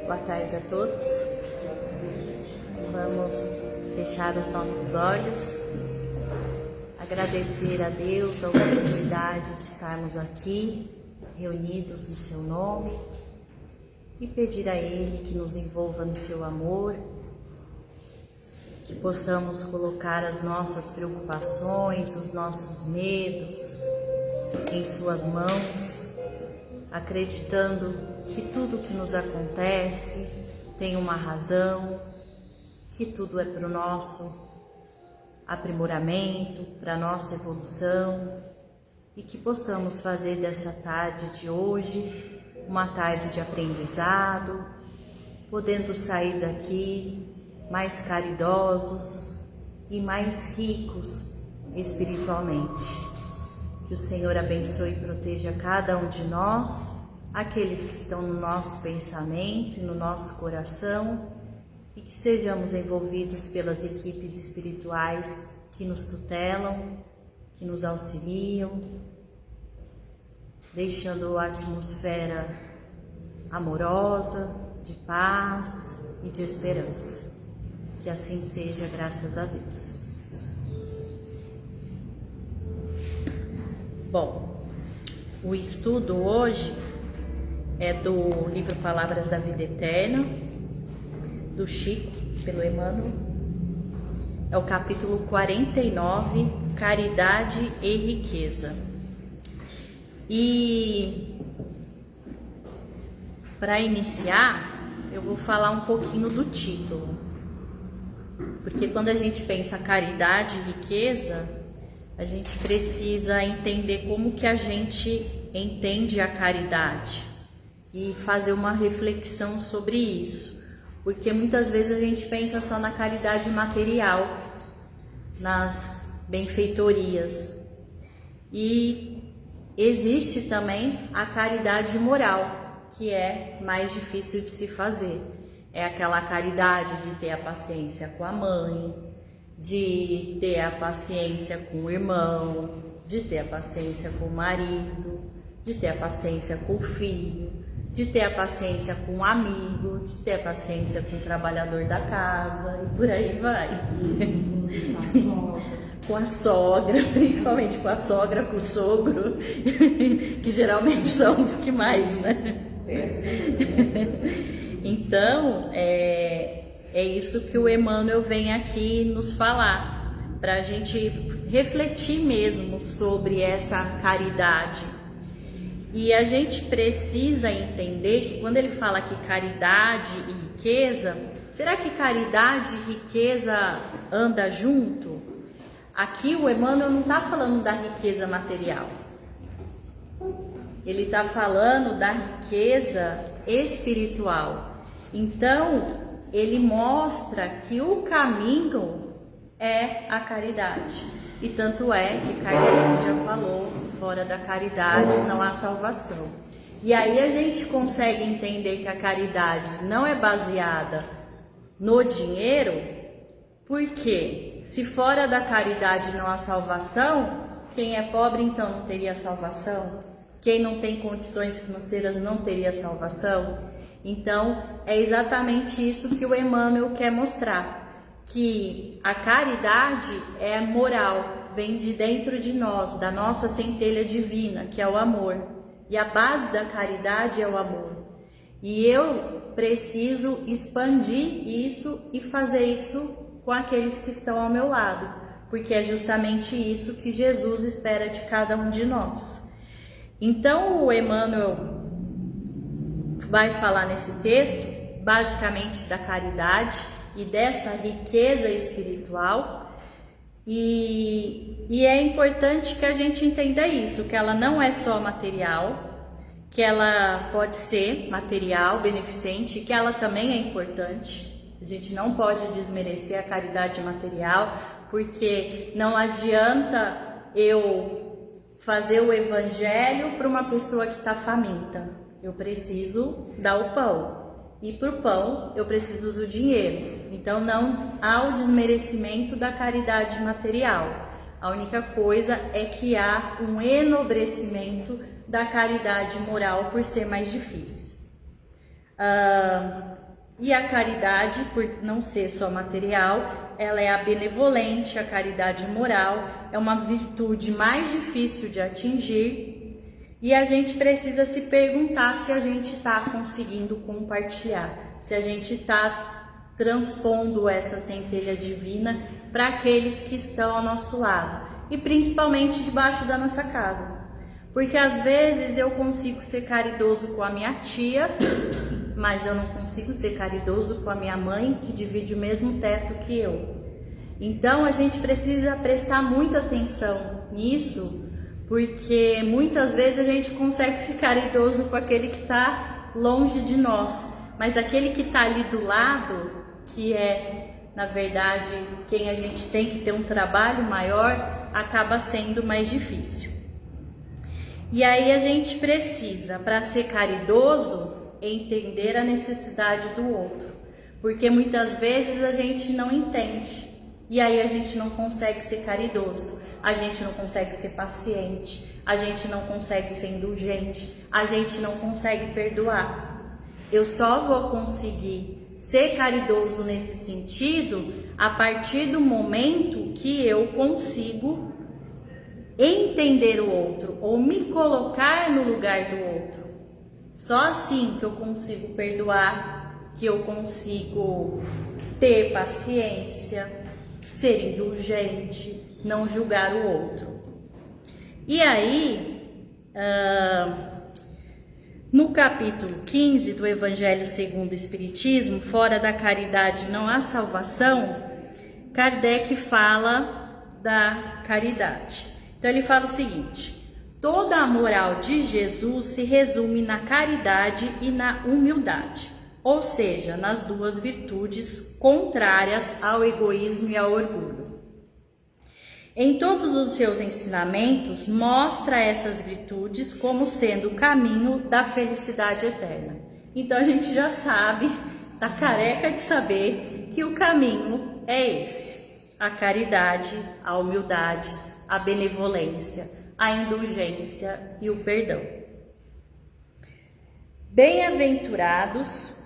Boa tarde a todos. Vamos fechar os nossos olhos, agradecer a Deus a oportunidade de estarmos aqui, reunidos no seu nome, e pedir a Ele que nos envolva no seu amor, que possamos colocar as nossas preocupações, os nossos medos em suas mãos, acreditando que tudo que nos acontece tem uma razão, que tudo é para o nosso aprimoramento, para a nossa evolução, e que possamos fazer dessa tarde de hoje uma tarde de aprendizado, podendo sair daqui mais caridosos e mais ricos espiritualmente. Que o Senhor abençoe e proteja cada um de nós, aqueles que estão no nosso pensamento e no nosso coração, e que sejamos envolvidos pelas equipes espirituais que nos tutelam, que nos auxiliam, deixando a atmosfera amorosa, de paz e de esperança. Que assim seja, graças a Deus. Bom, o estudo hoje é do livro Palavras da Vida Eterna, do Chico, pelo Emmanuel. É o capítulo 49, Caridade e Riqueza. E para iniciar, eu vou falar um pouquinho do título, porque quando a gente pensa caridade e riqueza, a gente precisa entender como que a gente entende a caridade e fazer uma reflexão sobre isso, porque muitas vezes a gente pensa só na caridade material, nas benfeitorias, e existe também a caridade moral, que é mais difícil de se fazer. É aquela caridade de ter a paciência com a mãe, de ter a paciência com o irmão, de ter a paciência com o marido, de ter a paciência com o filho, de ter a paciência com o amigo, de ter a paciência com o trabalhador da casa, e por aí vai. Com a sogra, principalmente com a sogra, com o sogro, que geralmente são os que mais, né? Então, é isso que o Emmanuel vem aqui nos falar, para a gente refletir mesmo sobre essa caridade. E a gente precisa entender que quando ele fala que caridade e riqueza, será que caridade e riqueza andam junto? Aqui o Emmanuel não está falando da riqueza material. Ele está falando da riqueza espiritual. Então, ele mostra que o caminho é a caridade. E tanto é que Kardec já falou, fora da caridade não há salvação. E aí a gente consegue entender que a caridade não é baseada no dinheiro, porque se fora da caridade não há salvação, quem é pobre então não teria salvação? Quem não tem condições financeiras não teria salvação? Então, é exatamente isso que o Emmanuel quer mostrar, que a caridade é moral, vem de dentro de nós, da nossa centelha divina, que é o amor. E a base da caridade é o amor. E eu preciso expandir isso e fazer isso com aqueles que estão ao meu lado, porque é justamente isso que Jesus espera de cada um de nós. Então, o Emmanuel vai falar nesse texto, basicamente, da caridade e dessa riqueza espiritual, e é importante que a gente entenda isso, que ela não é só material, que ela pode ser material, beneficente, que ela também é importante. A gente não pode desmerecer a caridade material, porque não adianta eu fazer o evangelho para uma pessoa que está faminta. Eu preciso dar o pão. E para o pão eu preciso do dinheiro. Então não há o desmerecimento da caridade material. A única coisa é que há um enobrecimento da caridade moral por ser mais difícil. E a caridade, por não ser só material, ela é a benevolente, a caridade moral, é uma virtude mais difícil de atingir, e a gente precisa se perguntar se a gente está conseguindo compartilhar, se a gente está transpondo essa centelha divina para aqueles que estão ao nosso lado, e principalmente debaixo da nossa casa. Porque às vezes eu consigo ser caridoso com a minha tia, mas eu não consigo ser caridoso com a minha mãe, que divide o mesmo teto que eu. Então a gente precisa prestar muita atenção nisso, porque muitas vezes a gente consegue ser caridoso com aquele que está longe de nós, mas aquele que está ali do lado, que é, na verdade, quem a gente tem que ter um trabalho maior, acaba sendo mais difícil. E aí a gente precisa, para ser caridoso, entender a necessidade do outro, porque muitas vezes a gente não entende, e aí a gente não consegue ser caridoso, a gente não consegue ser paciente, a gente não consegue ser indulgente, a gente não consegue perdoar. Eu só vou conseguir ser caridoso nesse sentido a partir do momento que eu consigo entender o outro ou me colocar no lugar do outro. Só assim que eu consigo perdoar, que eu consigo ter paciência, ser indulgente, não julgar o outro. E aí, no capítulo 15 do Evangelho segundo o Espiritismo, fora da caridade não há salvação, Kardec fala da caridade. Então ele fala o seguinte: toda a moral de Jesus se resume na caridade e na humildade, ou seja, nas duas virtudes contrárias ao egoísmo e ao orgulho. Em todos os seus ensinamentos, mostra essas virtudes como sendo o caminho da felicidade eterna. Então a gente já sabe, tá careca de saber que o caminho é esse: a caridade, a humildade, a benevolência, a indulgência e o perdão. Bem-aventurados,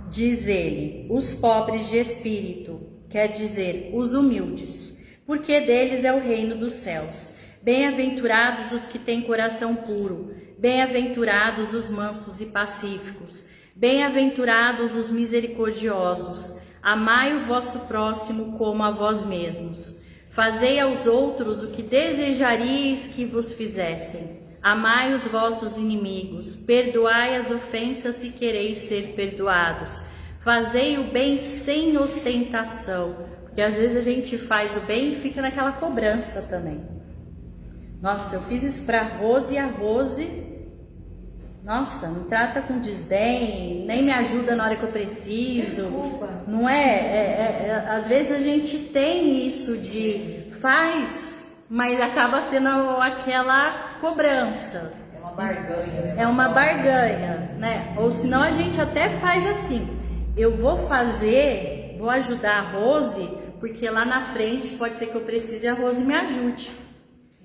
diz ele, os pobres de espírito, quer dizer, os humildes, porque deles é o reino dos céus. Bem-aventurados os que têm coração puro, bem-aventurados os mansos e pacíficos, bem-aventurados os misericordiosos. Amai o vosso próximo como a vós mesmos. Fazei aos outros o que desejaríeis que vos fizessem. Amai os vossos inimigos, perdoai as ofensas se quereis ser perdoados. Fazei o bem sem ostentação, porque às vezes a gente faz o bem e fica naquela cobrança também. Nossa, eu fiz isso para a Rose e a Rose, nossa, me trata com desdém, nem me ajuda na hora que eu preciso. Desculpa. Não é? Às vezes a gente tem isso de faz, mas acaba tendo aquela cobrança. É uma barganha, né? É uma barganha, né? Ou senão a gente até faz assim: eu vou fazer, vou ajudar a Rose, porque lá na frente pode ser que eu precise e a Rose me ajude.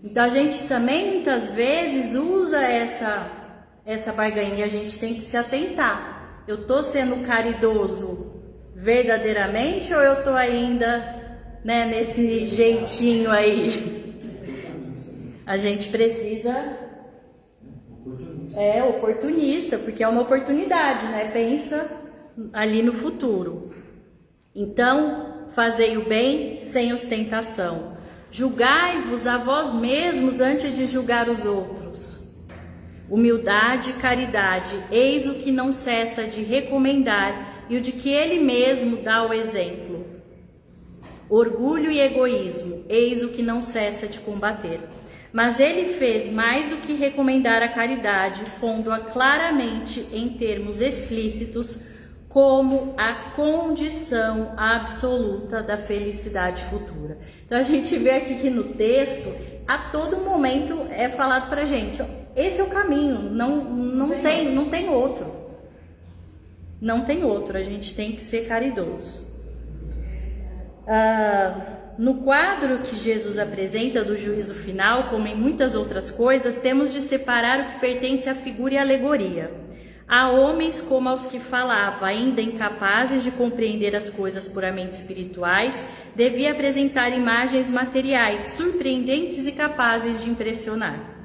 Então a gente também muitas vezes usa essa barganha e a gente tem que se atentar. Eu tô sendo caridoso verdadeiramente ou eu tô ainda, né, nesse jeitinho aí? A gente precisa oportunista, porque é uma oportunidade, né? Pensa ali no futuro. Então, fazei o bem sem ostentação. Julgai-vos a vós mesmos antes de julgar os outros. Humildade e caridade, eis o que não cessa de recomendar e o de que ele mesmo dá o exemplo. Orgulho e egoísmo, eis o que não cessa de combater. Mas ele fez mais do que recomendar a caridade, pondo-a claramente em termos explícitos como a condição absoluta da felicidade futura. Então a gente vê aqui que no texto, a todo momento é falado pra gente, ó, esse é o caminho, não tem outro. Não tem outro, a gente tem que ser caridoso. No quadro que Jesus apresenta do juízo final, como em muitas outras coisas, temos de separar o que pertence à figura e à alegoria. A homens como aos que falava, ainda incapazes de compreender as coisas puramente espirituais, devia apresentar imagens materiais, surpreendentes e capazes de impressionar.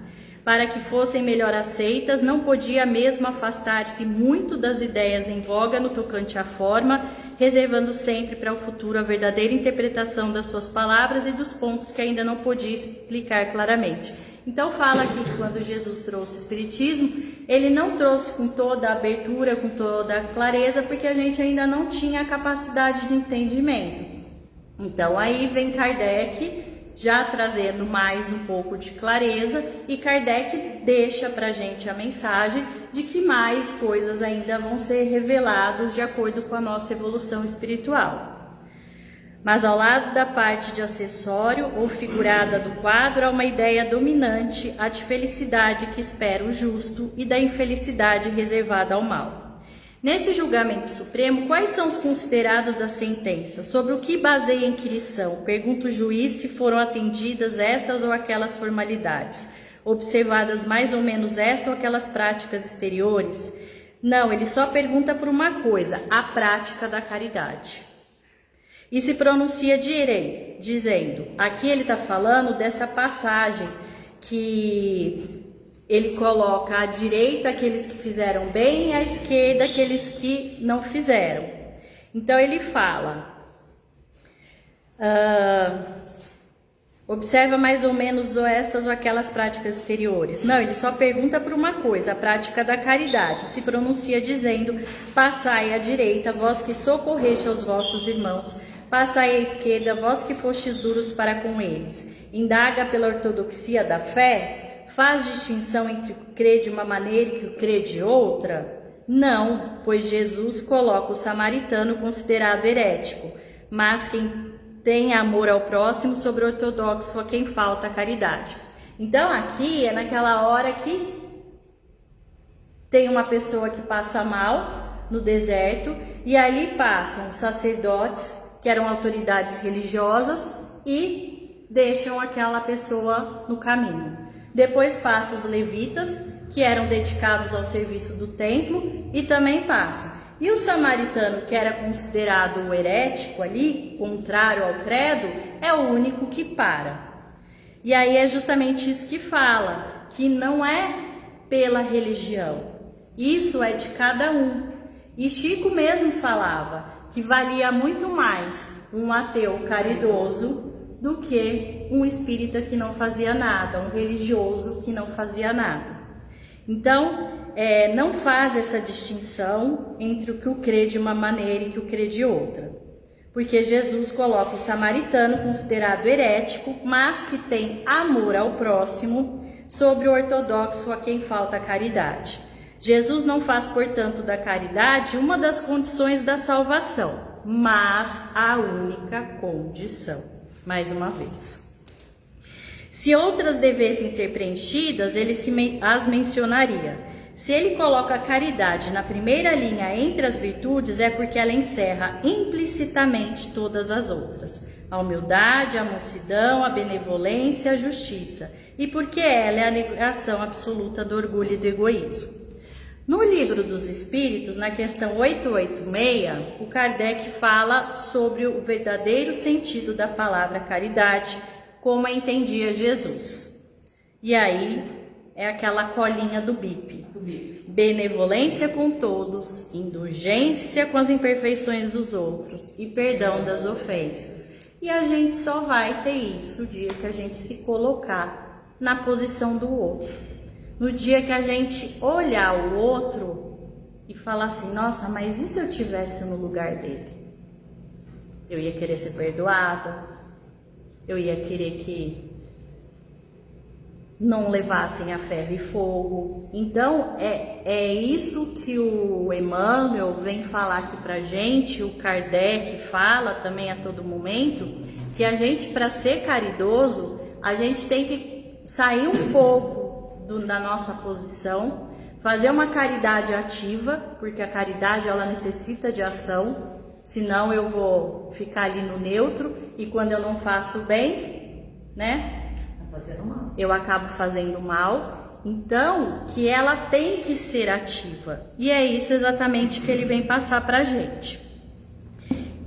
Para que fossem melhor aceitas, não podia mesmo afastar-se muito das ideias em voga no tocante à forma, reservando sempre para o futuro a verdadeira interpretação das suas palavras e dos pontos que ainda não podia explicar claramente. Então fala aqui que quando Jesus trouxe o Espiritismo, ele não trouxe com toda a abertura, com toda a clareza, porque a gente ainda não tinha a capacidade de entendimento. Então aí vem Kardec já trazendo mais um pouco de clareza, e Kardec deixa para a gente a mensagem de que mais coisas ainda vão ser reveladas de acordo com a nossa evolução espiritual. Mas ao lado da parte de acessório ou figurada do quadro há uma ideia dominante, a de felicidade que espera o justo e da infelicidade reservada ao mal. Nesse julgamento supremo, quais são os considerados da sentença? Sobre o que baseia a inquirição? Pergunta o juiz se foram atendidas estas ou aquelas formalidades, observadas mais ou menos esta ou aquelas práticas exteriores? Não, ele só pergunta por uma coisa, a prática da caridade. E se pronuncia dizendo, aqui ele está falando dessa passagem que ele coloca à direita aqueles que fizeram bem e à esquerda aqueles que não fizeram. Então ele fala, observa mais ou menos estas ou aquelas práticas exteriores. Não, ele só pergunta por uma coisa, a prática da caridade. Se pronuncia dizendo, passai à direita, vós que socorreste aos vossos irmãos, passai à esquerda, vós que fostes duros para com eles. Indaga pela ortodoxia da fé, faz distinção entre o crer de uma maneira e o crer de outra? Não, pois Jesus coloca o samaritano considerado herético, mas quem tem amor ao próximo sobre o ortodoxo a quem falta a caridade. Então aqui é naquela hora que tem uma pessoa que passa mal no deserto e ali passam sacerdotes que eram autoridades religiosas e deixam aquela pessoa no caminho. Depois passam os levitas, que eram dedicados ao serviço do templo, e também passa. E o samaritano, que era considerado o herético ali, contrário ao credo, é o único que para. E aí é justamente isso que fala, que não é pela religião. Isso é de cada um. E Chico mesmo falava que valia muito mais um ateu caridoso do que um espírita que não fazia nada, um religioso que não fazia nada. Então, não faz essa distinção entre o que o crê de uma maneira e o que o crê de outra. Porque Jesus coloca o samaritano considerado herético, mas que tem amor ao próximo, sobre o ortodoxo a quem falta a caridade. Jesus não faz, portanto, da caridade uma das condições da salvação, mas a única condição. Mais uma vez. Se outras devessem ser preenchidas, ele as mencionaria. Se ele coloca a caridade na primeira linha entre as virtudes, é porque ela encerra implicitamente todas as outras. A humildade, a mansidão, a benevolência, a justiça. E porque ela é a negação absoluta do orgulho e do egoísmo. No Livro dos Espíritos, na questão 886, o Kardec fala sobre o verdadeiro sentido da palavra caridade, como a entendia Jesus. E aí é aquela colinha do BIP. Benevolência com todos, indulgência com as imperfeições dos outros e perdão das ofensas. E a gente só vai ter isso o dia que a gente se colocar na posição do outro. No dia que a gente olhar o outro e falar assim, nossa, mas e se eu estivesse no lugar dele? Eu ia querer ser perdoada, eu ia querer que não levassem a ferro e fogo. Então, é isso que o Emmanuel vem falar aqui pra gente, o Kardec fala também a todo momento, que a gente, para ser caridoso, a gente tem que sair um pouco da nossa posição, fazer uma caridade ativa, porque a caridade ela necessita de ação, senão eu vou ficar ali no neutro e quando eu não faço bem, né? Eu acabo fazendo mal. Então, que ela tem que ser ativa. E é isso exatamente que ele vem passar pra gente.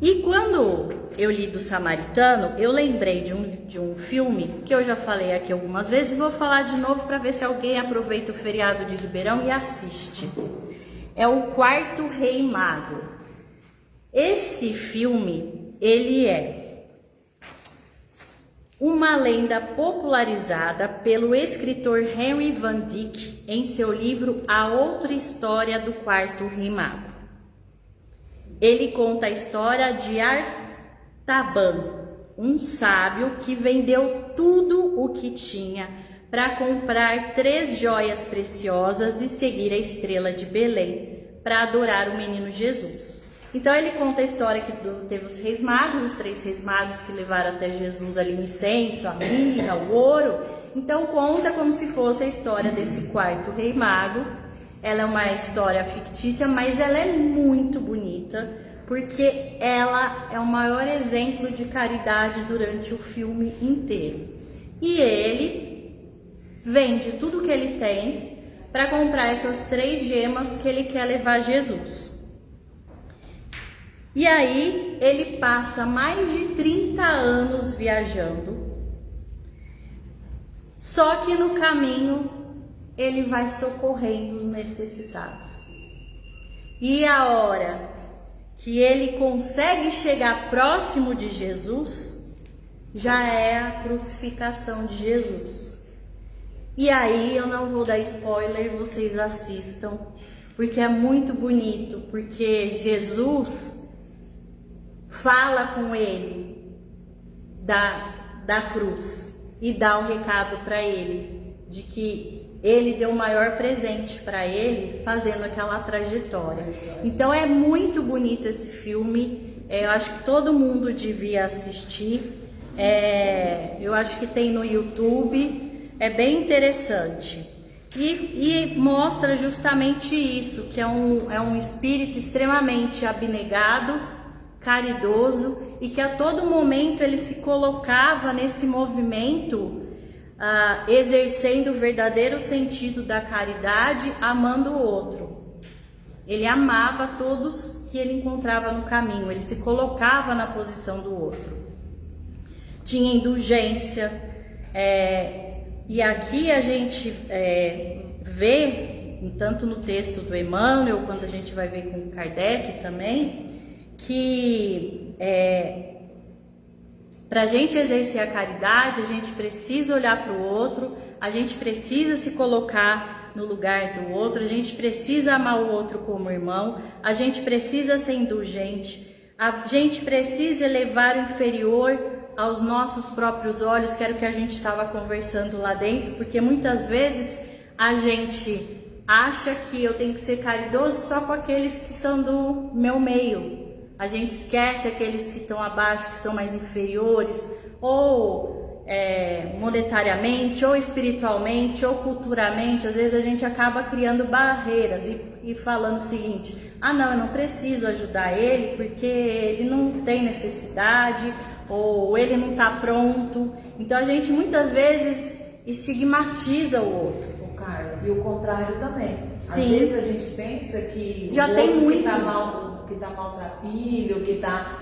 E quando eu li do Samaritano, eu lembrei de um filme que eu já falei aqui algumas vezes e vou falar de novo para ver se alguém aproveita o feriado de Ribeirão e assiste. É o Quarto Rei Mago. Esse filme, ele é uma lenda popularizada pelo escritor Henry Van Dyck em seu livro A Outra História do Quarto Rei Mago. Ele conta a história de Artaban, um sábio que vendeu tudo o que tinha para comprar 3 joias preciosas e seguir a estrela de Belém para adorar o menino Jesus. Então ele conta a história que teve os reis magos, os 3 reis magos que levaram até Jesus ali o incenso, a mirra, o ouro. Então conta como se fosse a história desse quarto rei mago. Ela é uma história fictícia, mas ela é muito bonita, porque ela é o maior exemplo de caridade durante o filme inteiro. E ele vende tudo que ele tem para comprar essas 3 gemas que ele quer levar a Jesus. E aí ele passa mais de 30 anos viajando, só que no caminho ele vai socorrendo os necessitados. E a hora que ele consegue chegar próximo de Jesus, já é a crucificação de Jesus. E aí eu não vou dar spoiler, vocês assistam, porque é muito bonito, porque Jesus fala com ele da cruz e dá o recado para ele de que ele deu o maior presente para ele fazendo aquela trajetória. Então é muito bonito esse filme, eu acho que todo mundo devia assistir, eu acho que tem no YouTube, é bem interessante. E mostra justamente isso, que é um espírito extremamente abnegado, caridoso, e que a todo momento ele se colocava nesse movimento, exercendo o verdadeiro sentido da caridade, amando o outro. Ele amava todos que ele encontrava no caminho, ele se colocava na posição do outro. Tinha indulgência, e aqui a gente vê, tanto no texto do Emmanuel, quanto a gente vai ver com Kardec também, que para a gente exercer a caridade, a gente precisa olhar para o outro, a gente precisa se colocar no lugar do outro, a gente precisa amar o outro como irmão, a gente precisa ser indulgente, a gente precisa elevar o inferior aos nossos próprios olhos, que era o que a gente estava conversando lá dentro, porque muitas vezes a gente acha que eu tenho que ser caridoso só com aqueles que são do meu meio. A gente esquece aqueles que estão abaixo, que são mais inferiores, ou monetariamente, ou espiritualmente, ou culturalmente. Às vezes a gente acaba criando barreiras e falando o seguinte: ah não, eu não preciso ajudar ele porque ele não tem necessidade, ou ele não está pronto. Então a gente muitas vezes estigmatiza o outro. E o contrário também. Sim. Às vezes a gente pensa que já o tem outro muito que tá maltrapilho,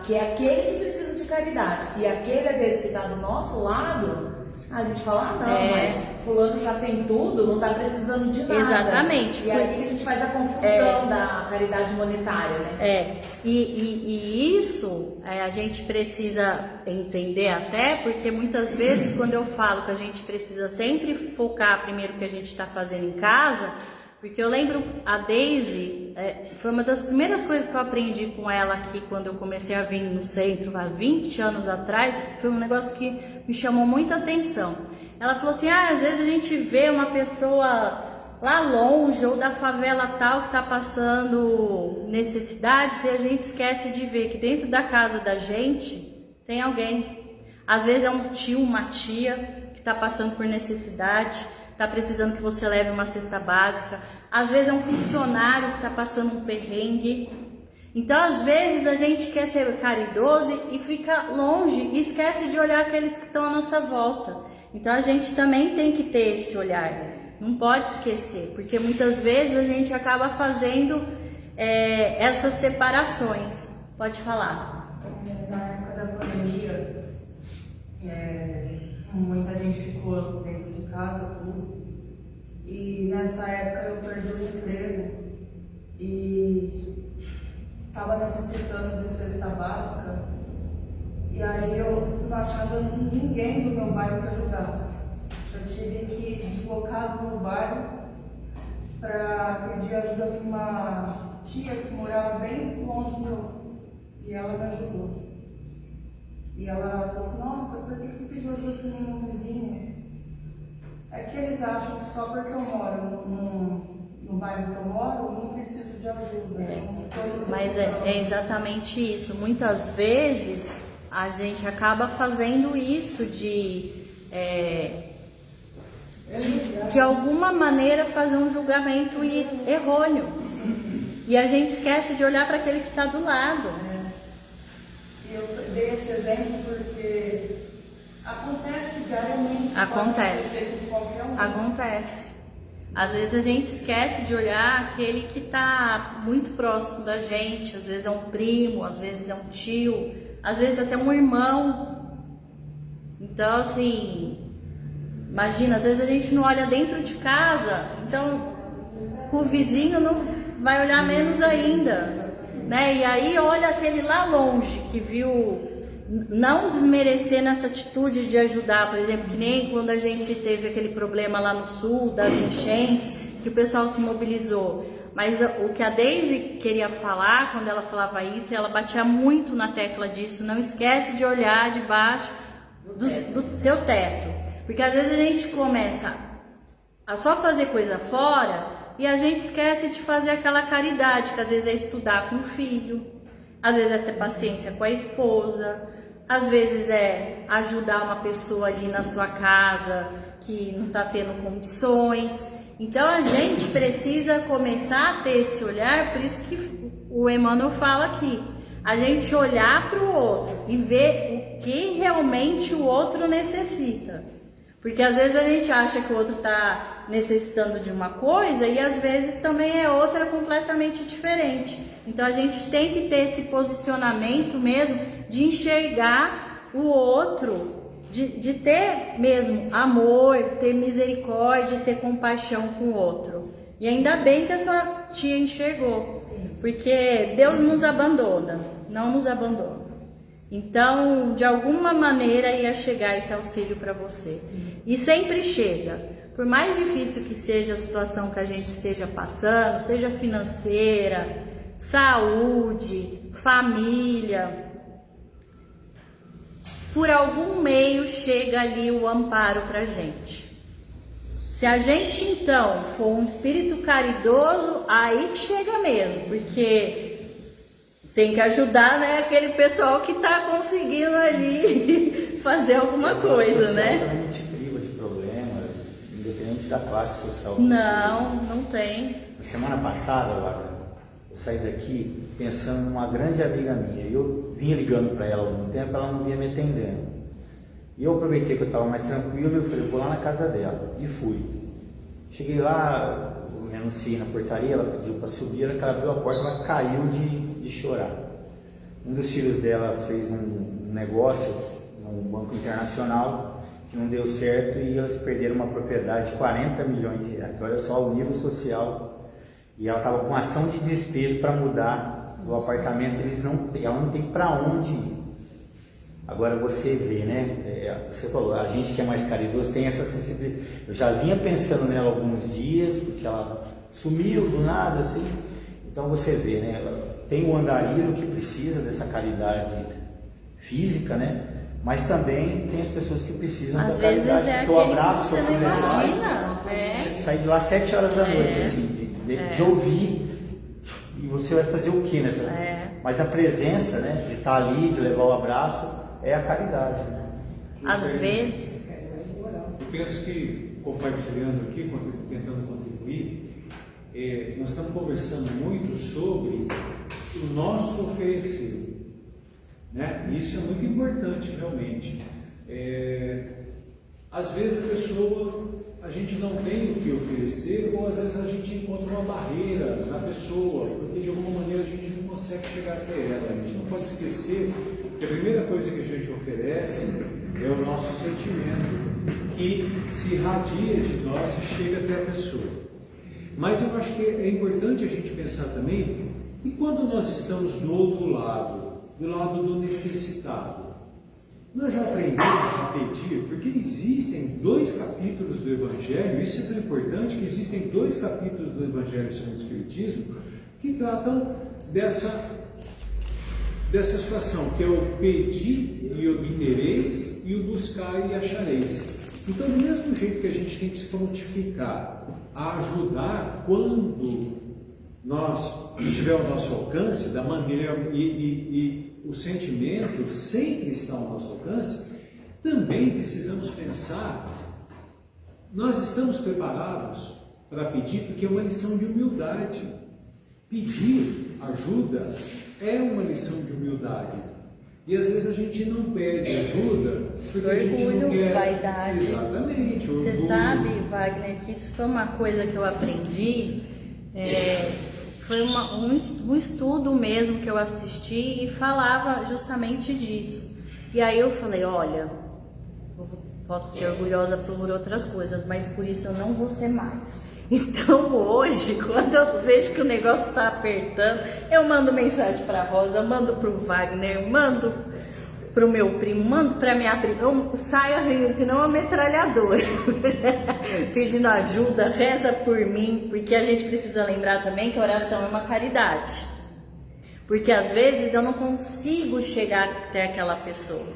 que é aquele que precisa de caridade. E aquele, às vezes, que está do nosso lado, a gente fala, ah, não, mas fulano já tem tudo, não está precisando de nada. Exatamente. E aí a gente faz a confusão da caridade monetária, né? E isso a gente precisa entender, até porque muitas vezes quando eu falo que a gente precisa sempre focar primeiro o que a gente está fazendo em casa, porque eu lembro a Daisy, foi uma das primeiras coisas que eu aprendi com ela aqui quando eu comecei a vir no centro há 20 anos atrás, foi um negócio que me chamou muita atenção. Ela falou assim, às vezes a gente vê uma pessoa lá longe ou da favela tal que está passando necessidades e a gente esquece de ver que dentro da casa da gente tem alguém. Às vezes é um tio, uma tia que está passando por necessidade, está precisando que você leve uma cesta básica. Às vezes é um funcionário que está passando um perrengue. Então, às vezes, a gente quer ser caridoso e fica longe e esquece de olhar aqueles que estão à nossa volta. Então a gente também tem que ter esse olhar, não pode esquecer, porque muitas vezes a gente acaba fazendo essas separações. Pode falar. Na época da pandemia, muita gente ficou dentro de casa, tudo. E nessa época eu perdi o emprego e estava necessitando de cesta básica. E aí eu não achava ninguém do meu bairro que ajudasse. Eu tive que deslocar do meu bairro para pedir ajuda para uma tia que morava bem longe do meu. E ela me ajudou. E ela falou assim, nossa, por que você pediu ajuda para mim, vizinho? É que eles acham que só porque eu moro no bairro que eu moro, eu não preciso de ajuda. Mas é exatamente isso. Muitas vezes a gente acaba fazendo isso de alguma maneira fazer um julgamento errôneo. E a gente esquece de olhar para aquele que está do lado. Eu dei esse exemplo porque acontece diariamente. Acontece. Às vezes a gente esquece de olhar aquele que está muito próximo da gente. Às vezes é um primo, às vezes é um tio, às vezes até um irmão. Então, assim, imagina, às vezes a gente não olha dentro de casa, então o vizinho não vai olhar menos ainda, né? E aí olha aquele lá longe que viu, não desmerecer nessa atitude de ajudar, por exemplo, que nem quando a gente teve aquele problema lá no sul, das enchentes, que o pessoal se mobilizou. Mas o que a Deise queria falar, quando ela falava isso, ela batia muito na tecla disso, não esquece de olhar debaixo do seu teto. Porque às vezes a gente começa a só fazer coisa fora e a gente esquece de fazer aquela caridade, que às vezes é estudar com o filho, às vezes é ter paciência com a esposa, às vezes é ajudar uma pessoa ali na sua casa que não está tendo condições. Então a gente precisa começar a ter esse olhar, por isso que o Emmanuel fala aqui, a gente olhar para o outro e ver o que realmente o outro necessita. Porque às vezes a gente acha que o outro está necessitando de uma coisa e às vezes também é outra completamente diferente. Então a gente tem que ter esse posicionamento mesmo de enxergar o outro, de ter mesmo amor, ter misericórdia, ter compaixão com o outro. E ainda bem que a sua tia enxergou, porque Deus nos abandona, não nos abandona. Então, de alguma maneira ia chegar esse auxílio para você. E sempre chega. Por mais difícil que seja a situação que a gente esteja passando, seja financeira, saúde, família, por algum meio chega ali o amparo pra gente. Se a gente então for um espírito caridoso, aí que chega mesmo, porque tem que ajudar, né, aquele pessoal que tá conseguindo ali fazer alguma coisa, né? Também te priva de problemas, independente da classe social. Não tem. Na semana passada, eu saí daqui pensando numa grande amiga minha. Eu vinha ligando para ela há algum tempo, ela não vinha me atendendo. E eu aproveitei que eu estava mais tranquilo, eu falei, vou lá na casa dela. E fui. Cheguei lá, eu renunciei na portaria, ela pediu para subir, ela abriu a porta, ela caiu de chorar. Um dos filhos dela fez um negócio num banco internacional que não deu certo e eles perderam uma propriedade de 40 milhões de reais. Olha só o nível social. E ela estava com ação de despejo para mudar do apartamento, ela não tem para onde ir. Agora você vê, né? Você falou, a gente que é mais caridoso tem essa sensibilidade. Eu já vinha pensando nela alguns dias, porque ela sumiu do nada, assim. Então você vê, né? Tem o andarilho que precisa dessa caridade física, né? Mas também tem as pessoas que precisam às da caridade. É o abraço, você não imagina. Sair de lá 7 horas da noite, assim, de ouvir. E você vai fazer o quê nessa? Mas a presença, né? De estar ali, de levar o abraço, é a caridade. Né? Às vezes. Eu penso que, compartilhando aqui, tentando contribuir, nós estamos conversando muito sobre o nosso oferecer, né? E isso é muito importante realmente. às vezes a gente não tem o que oferecer, ou às vezes a gente encontra uma barreira na pessoa, porque de alguma maneira a gente não consegue chegar até ela. A gente não pode esquecer que a primeira coisa que a gente oferece é o nosso sentimento, que se irradia de nós e chega até a pessoa. Mas eu acho que é importante a gente pensar também, e quando nós estamos do outro lado, do lado do necessitado, nós já aprendemos a pedir, porque existem 2 capítulos do Evangelho, isso é tão importante que existem 2 capítulos do Evangelho segundo o Espiritismo que tratam dessa situação, que é o pedir e obtereis e o buscar e achareis. Então, do mesmo jeito que a gente tem que se prontificar a ajudar quando nós estiver ao nosso alcance, da maneira e o sentimento sempre está ao nosso alcance, também precisamos pensar, nós estamos preparados para pedir, porque é uma lição de humildade. Pedir ajuda é uma lição de humildade. E às vezes a gente não pede ajuda porque a gente não quer... Vaidade. Exatamente. Você orgulho. sabe, Wagner, que isso foi uma coisa que eu aprendi, foi um estudo mesmo que eu assisti e falava justamente disso. E aí eu falei, olha, eu posso ser orgulhosa por outras coisas, mas por isso eu não vou ser mais. Então hoje, quando eu vejo que o negócio está apertando, eu mando mensagem para a Rosa, mando para o Wagner, mando para o meu primo, mando para minha prima, eu saio assim, que não uma metralhadora, pedindo ajuda, reza por mim, porque a gente precisa lembrar também que a oração é uma caridade, porque às vezes eu não consigo chegar até aquela pessoa,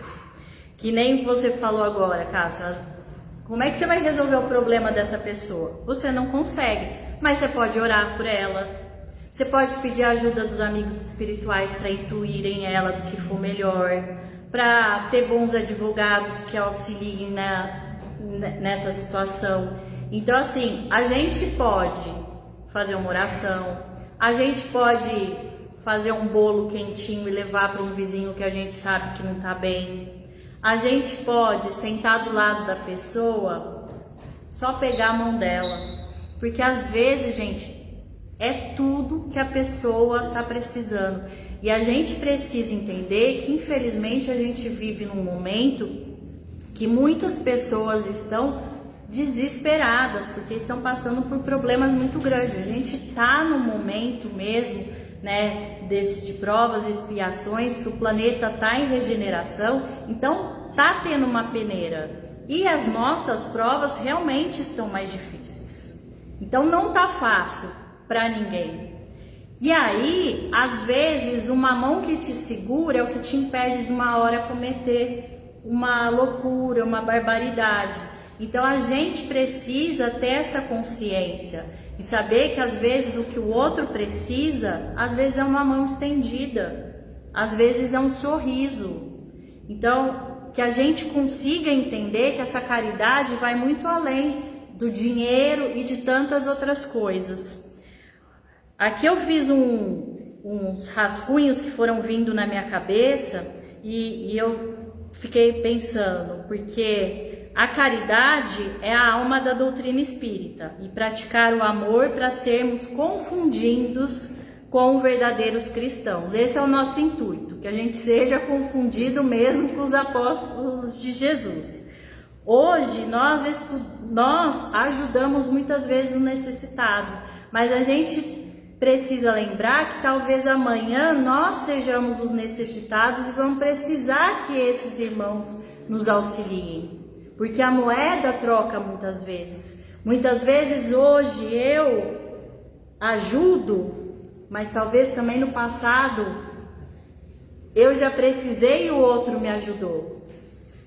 que nem você falou agora, Cássia. Como é que você vai resolver o problema dessa pessoa? Você não consegue, mas você pode orar por ela, você pode pedir a ajuda dos amigos espirituais para intuírem ela do que for melhor, para ter bons advogados que auxiliem nessa situação. Então, assim, a gente pode fazer uma oração, a gente pode fazer um bolo quentinho e levar para um vizinho que a gente sabe que não está bem. A gente pode sentar do lado da pessoa, só pegar a mão dela, porque às vezes, gente, é tudo que a pessoa está precisando. E a gente precisa entender que, infelizmente, a gente vive num momento que muitas pessoas estão desesperadas, porque estão passando por problemas muito grandes. A gente está num momento mesmo, né, de provas e expiações, que o planeta está em regeneração, então está tendo uma peneira. E as nossas provas realmente estão mais difíceis. Então não está fácil para ninguém. E aí, às vezes, uma mão que te segura é o que te impede de uma hora cometer uma loucura, uma barbaridade. Então a gente precisa ter essa consciência e saber que às vezes o que o outro precisa, às vezes é uma mão estendida, às vezes é um sorriso. Então, que a gente consiga entender que essa caridade vai muito além do dinheiro e de tantas outras coisas. Aqui eu fiz uns rascunhos que foram vindo na minha cabeça e eu fiquei pensando, porque a caridade é a alma da doutrina espírita e praticar o amor para sermos confundidos com verdadeiros cristãos. Esse é o nosso intuito, que a gente seja confundido mesmo com os apóstolos de Jesus. Hoje nós ajudamos muitas vezes o necessitado, mas a gente precisa lembrar que talvez amanhã nós sejamos os necessitados e vamos precisar que esses irmãos nos auxiliem, porque a moeda troca muitas vezes. Muitas vezes hoje eu ajudo, mas talvez também no passado eu já precisei e o outro me ajudou.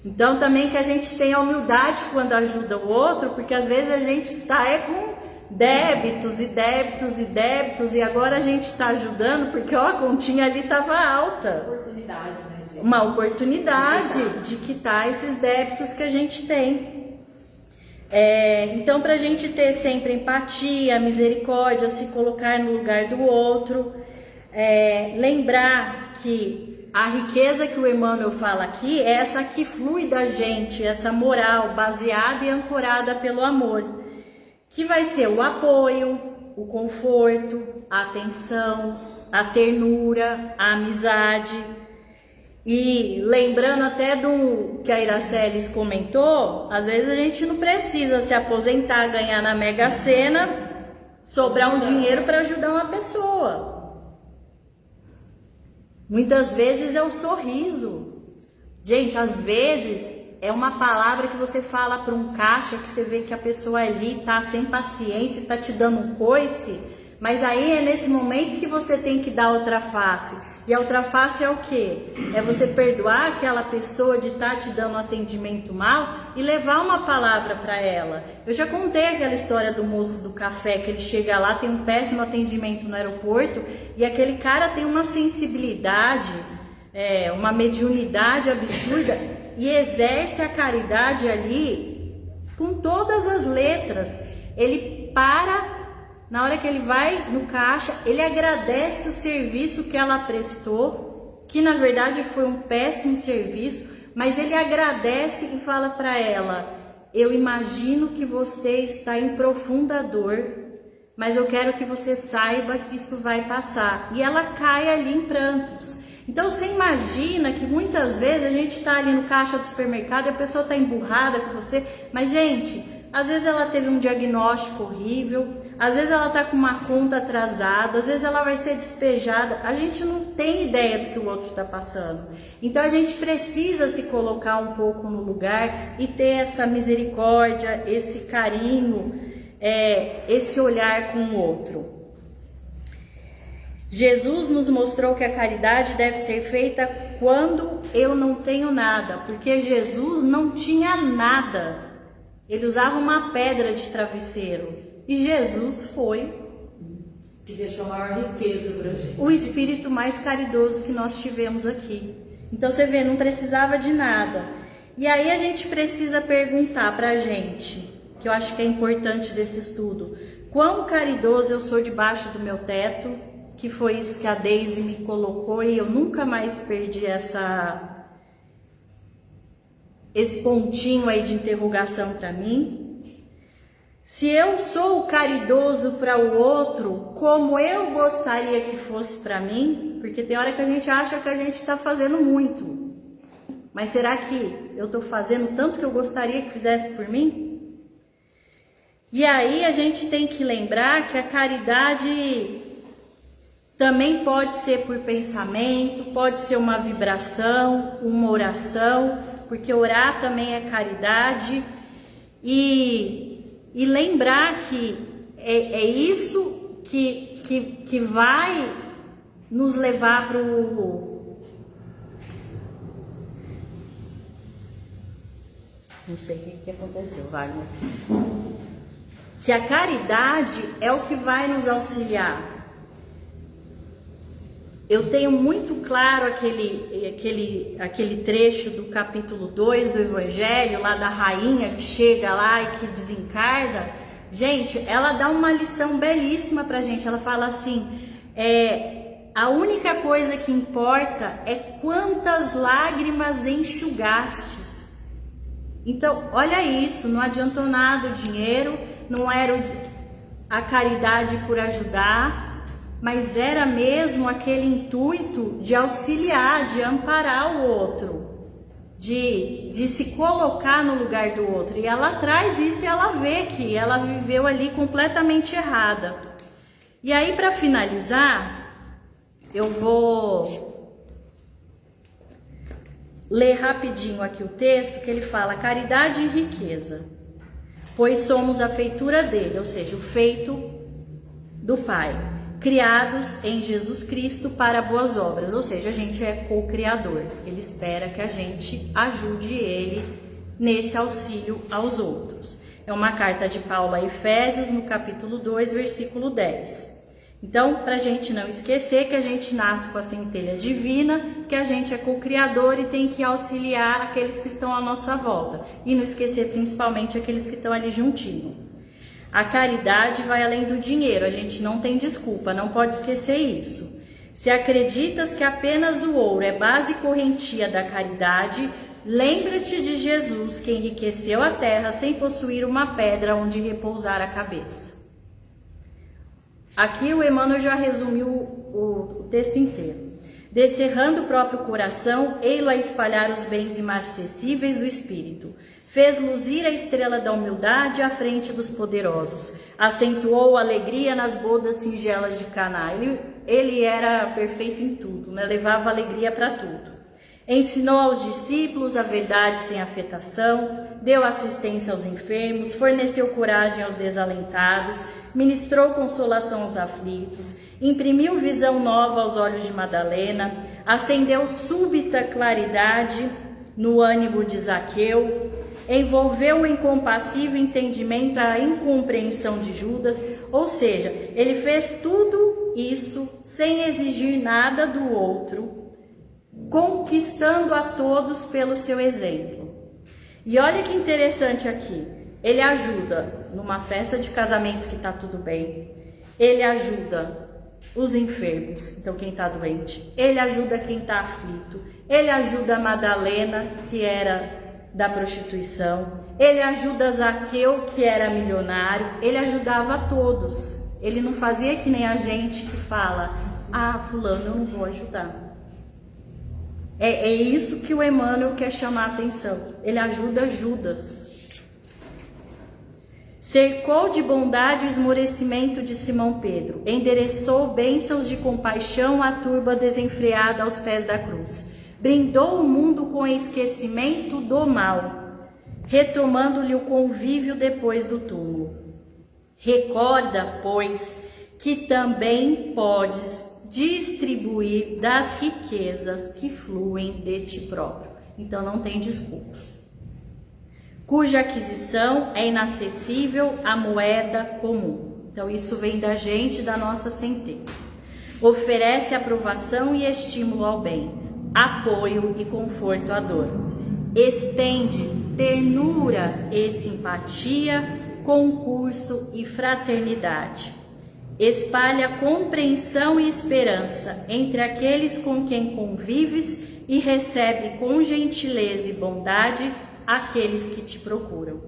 Então também que a gente tenha humildade quando ajuda o outro, porque às vezes a gente está com débitos e débitos e débitos, e agora a gente está ajudando porque a continha ali estava alta. Oportunidade, né, gente? Uma oportunidade de quitar esses débitos que a gente tem. Então, para a gente ter sempre empatia, misericórdia, se colocar no lugar do outro, lembrar que a riqueza que o Emmanuel fala aqui é essa que flui da gente, essa moral baseada e ancorada pelo amor, que vai ser o apoio, o conforto, a atenção, a ternura, a amizade. E lembrando até do que a Iracelis comentou, às vezes a gente não precisa se aposentar, ganhar na Mega Sena, sobrar um dinheiro para ajudar uma pessoa. Muitas vezes é o sorriso. Gente, às vezes é uma palavra que você fala para um caixa que você vê que a pessoa ali tá sem paciência, tá te dando um coice, mas aí é nesse momento que você tem que dar outra face. E a outra face é o quê? É você perdoar aquela pessoa de estar te dando um atendimento mal e levar uma palavra para ela. Eu já contei aquela história do moço do café, que ele chega lá, tem um péssimo atendimento no aeroporto e aquele cara tem uma sensibilidade, uma mediunidade absurda e exerce a caridade ali com todas as letras. Ele para, na hora que ele vai no caixa, ele agradece o serviço que ela prestou, que na verdade foi um péssimo serviço, mas ele agradece e fala para ela: eu imagino que você está em profunda dor, mas eu quero que você saiba que isso vai passar. E ela cai ali em prantos. Então você imagina que muitas vezes a gente está ali no caixa do supermercado e a pessoa está emburrada com você, mas gente, às vezes ela teve um diagnóstico horrível, às vezes ela está com uma conta atrasada, às vezes ela vai ser despejada, a gente não tem ideia do que o outro está passando. Então a gente precisa se colocar um pouco no lugar e ter essa misericórdia, esse carinho, esse olhar com o outro. Jesus nos mostrou que a caridade deve ser feita quando eu não tenho nada, porque Jesus não tinha nada. Ele usava uma pedra de travesseiro e Jesus foi Que deixou a maior riqueza pra gente. o espírito mais caridoso que nós tivemos aqui. Então você vê, não precisava de nada. E aí a gente precisa perguntar pra gente, que eu acho que é importante desse estudo: quão caridoso eu sou debaixo do meu teto? Que foi isso que a Deise me colocou e eu nunca mais perdi esse pontinho aí de interrogação para mim. Se eu sou caridoso para o outro, como eu gostaria que fosse para mim, porque tem hora que a gente acha que a gente está fazendo muito, mas será que eu estou fazendo tanto que eu gostaria que fizesse por mim? E aí a gente tem que lembrar que a caridade também pode ser por pensamento, pode ser uma vibração, uma oração, porque orar também é caridade. E lembrar que é isso que vai nos levar para o... Não sei o que aconteceu, Wagner. Que a caridade é o que vai nos auxiliar. Eu tenho muito claro aquele trecho do capítulo 2 do Evangelho, lá da rainha que chega lá e que desencarna. Gente, ela dá uma lição belíssima pra gente. Ela fala assim, a única coisa que importa é quantas lágrimas enxugastes. Então, olha isso, não adiantou nada o dinheiro, não era a caridade por ajudar, mas era mesmo aquele intuito de auxiliar, de amparar o outro, de se colocar no lugar do outro. E ela traz isso e ela vê que ela viveu ali completamente errada. E aí, para finalizar, eu vou ler rapidinho aqui o texto que ele fala: caridade e riqueza, pois somos a feitura dele, ou seja, o feito do Pai, criados em Jesus Cristo para boas obras, ou seja, a gente é co-criador. Ele espera que a gente ajude ele nesse auxílio aos outros. É uma carta de Paulo a Efésios, no capítulo 2, versículo 10. Então, para a gente não esquecer que a gente nasce com a centelha divina, que a gente é co-criador e tem que auxiliar aqueles que estão à nossa volta. E não esquecer principalmente aqueles que estão ali juntinho. A caridade vai além do dinheiro, a gente não tem desculpa, não pode esquecer isso. Se acreditas que apenas o ouro é base e correntia da caridade, lembra-te de Jesus, que enriqueceu a terra sem possuir uma pedra onde repousar a cabeça. Aqui o Emmanuel já resumiu o texto inteiro. Descerrando o próprio coração, ei-lo a espalhar os bens inacessíveis do Espírito. Fez luzir a estrela da humildade à frente dos poderosos. Acentuou a alegria nas bodas singelas de Caná. Ele era perfeito em tudo, né? Levava alegria para tudo. Ensinou aos discípulos a verdade sem afetação, deu assistência aos enfermos, forneceu coragem aos desalentados, ministrou consolação aos aflitos, imprimiu visão nova aos olhos de Madalena, acendeu súbita claridade no ânimo de Zaqueu, envolveu o incompassível entendimento a incompreensão de Judas, ou seja, ele fez tudo isso sem exigir nada do outro, conquistando a todos pelo seu exemplo. E olha que interessante aqui, ele ajuda numa festa de casamento que está tudo bem, ele ajuda os enfermos, então quem está doente, ele ajuda quem está aflito, ele ajuda a Madalena, que era da prostituição, ele ajuda Zaqueu, que era milionário, ele ajudava a todos, ele não fazia que nem a gente que fala, fulano eu não vou ajudar. É isso que o Emmanuel quer chamar a atenção, ele ajuda Judas. Cercou de bondade o esmorecimento de Simão Pedro, endereçou bênçãos de compaixão à turba desenfreada aos pés da cruz, brindou o mundo com esquecimento do mal, retomando-lhe o convívio depois do túmulo. Recorda, pois, que também podes distribuir das riquezas que fluem de ti próprio. Então não tem desculpa. Cuja aquisição é inacessível à moeda comum. Então isso vem da gente, da nossa centelha. Oferece aprovação e estímulo ao bem, apoio e conforto à dor. Estende ternura e simpatia, concurso e fraternidade. Espalha compreensão e esperança entre aqueles com quem convives e recebe com gentileza e bondade aqueles que te procuram.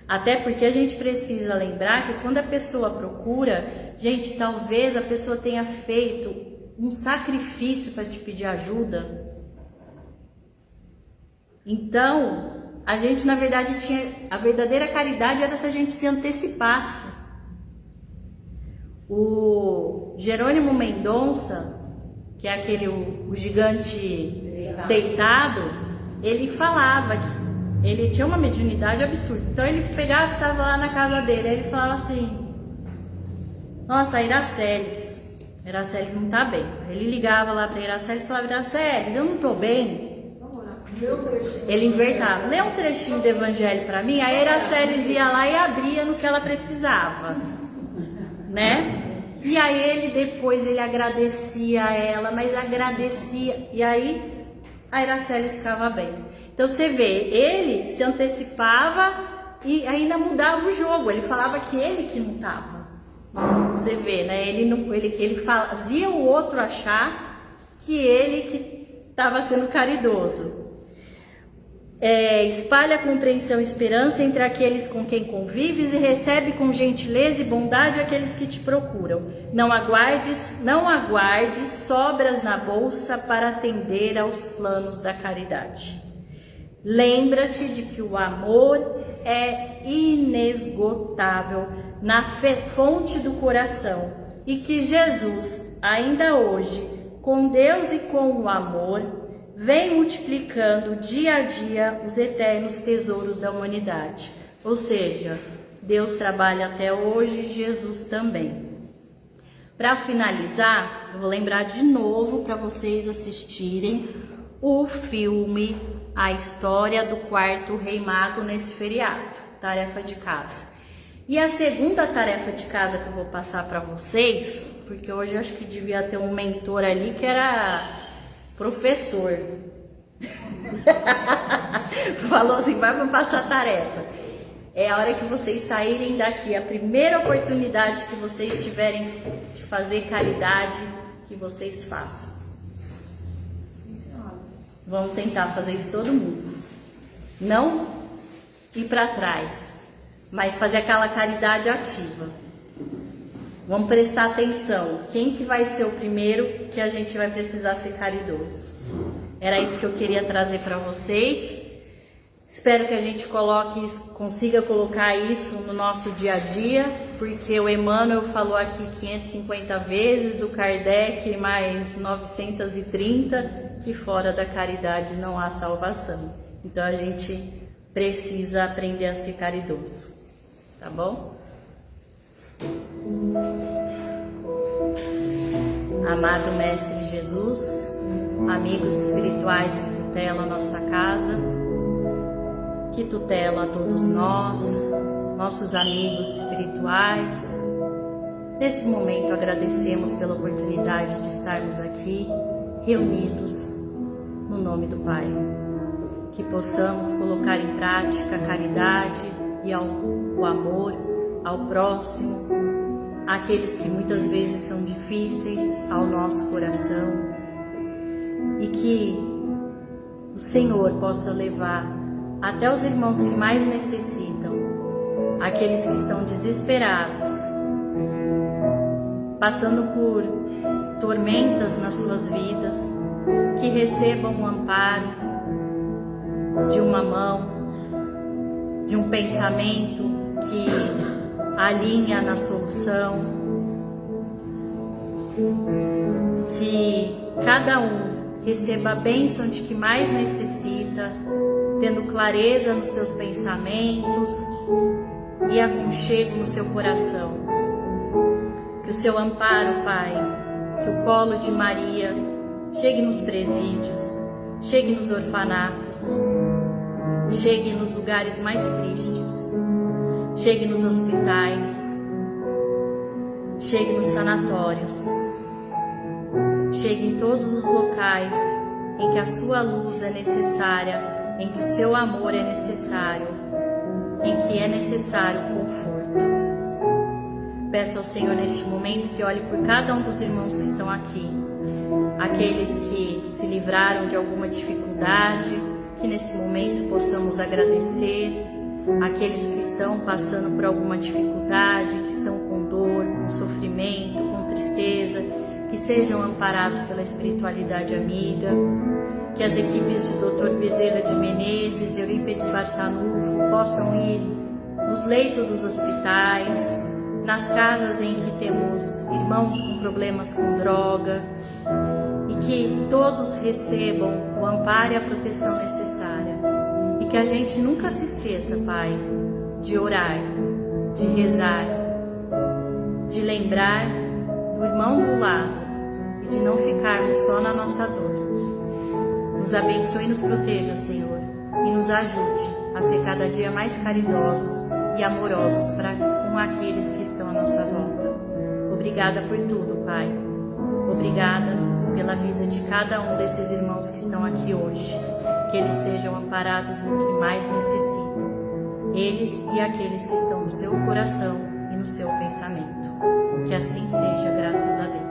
Até porque a gente precisa lembrar que quando a pessoa procura, gente, talvez a pessoa tenha feito um sacrifício para te pedir ajuda. Então, a gente na verdade a verdadeira caridade era se a gente se antecipasse. O Jerônimo Mendonça, que é aquele o gigante deitado, ele falava que ele tinha uma mediunidade absurda. Então ele pegava e estava lá na casa dele, aí ele falava assim: nossa, Iraceles não tá bem. Ele ligava lá para Iraceles e falava: Iraceles, eu não tô bem. Ele invertava, lê um trechinho do evangelho para mim. Aí Iraceles ia lá e abria no que ela precisava, né? E aí ele agradecia a ela, mas agradecia, e aí a Iraceles ficava bem. Então você vê, ele se antecipava e ainda mudava o jogo, ele falava que ele que não estava. Você vê, né? Ele fazia o outro achar que ele que estava sendo caridoso. Espalha compreensão e esperança entre aqueles com quem convives e recebe com gentileza e bondade aqueles que te procuram. Não aguardes sobras na bolsa para atender aos planos da caridade. Lembra-te de que o amor é inesgotável na fonte do coração e que Jesus, ainda hoje, com Deus e com o amor, vem multiplicando dia a dia os eternos tesouros da humanidade. Ou seja, Deus trabalha até hoje, Jesus também. Para finalizar, eu vou lembrar de novo para vocês assistirem o filme A História do Quarto Rei Mago nesse feriado, tarefa de casa. E a segunda tarefa de casa que eu vou passar para vocês, porque hoje eu acho que devia ter um mentor ali que era professor. Falou assim: vai para passar a tarefa. É a hora que vocês saírem daqui, a primeira oportunidade que vocês tiverem de fazer caridade, que vocês façam. Sim, senhora. Vamos tentar fazer isso todo mundo. Não ir para trás, mas fazer aquela caridade ativa. Vamos prestar atenção. Quem que vai ser o primeiro que a gente vai precisar ser caridoso? Era isso que eu queria trazer para vocês. Espero que a gente consiga colocar isso no nosso dia a dia, porque o Emmanuel falou aqui 550 vezes, o Kardec mais 930, que fora da caridade não há salvação. Então a gente precisa aprender a ser caridoso, tá bom? Amado Mestre Jesus, amigos espirituais que tutelam a nossa casa, que tutelam a todos nós, nossos amigos espirituais. Nesse momento agradecemos pela oportunidade de estarmos aqui, reunidos, no nome do Pai. Que possamos colocar em prática a caridade e o amor ao próximo, àqueles que muitas vezes são difíceis ao nosso coração, e que o Senhor possa levar até os irmãos que mais necessitam, aqueles que estão desesperados, passando por tormentas nas suas vidas, que recebam o amparo de uma mão, de um pensamento que alinha na solução, que cada um receba a bênção de que mais necessita, tendo clareza nos seus pensamentos e aconchego no seu coração. Que o seu amparo, Pai, que o colo de Maria chegue nos presídios, chegue nos orfanatos, chegue nos lugares mais tristes, chegue nos hospitais, chegue nos sanatórios, chegue em todos os locais em que a sua luz é necessária, em que o seu amor é necessário, em que é necessário o conforto. Peço ao Senhor neste momento que olhe por cada um dos irmãos que estão aqui, aqueles que se livraram de alguma dificuldade, que nesse momento possamos agradecer, aqueles que estão passando por alguma dificuldade, que estão com dor, com sofrimento, com tristeza, que sejam amparados pela espiritualidade amiga, que as equipes de Dr. Bezerra de Menezes e Eurípides Barçanufo possam ir nos leitos dos hospitais, nas casas em que temos irmãos com problemas com droga, e que todos recebam o amparo e a proteção necessária. E que a gente nunca se esqueça, Pai, de orar, de rezar, de lembrar do irmão do lado e de não ficarmos só na nossa dor. Nos abençoe e nos proteja, Senhor, e nos ajude a ser cada dia mais caridosos e amorosos com aqueles que estão à nossa volta. Obrigada por tudo, Pai. Obrigada pela vida de cada um desses irmãos que estão aqui hoje. Que eles sejam amparados no que mais necessitam. Eles e aqueles que estão no seu coração e no seu pensamento. Que assim seja, graças a Deus.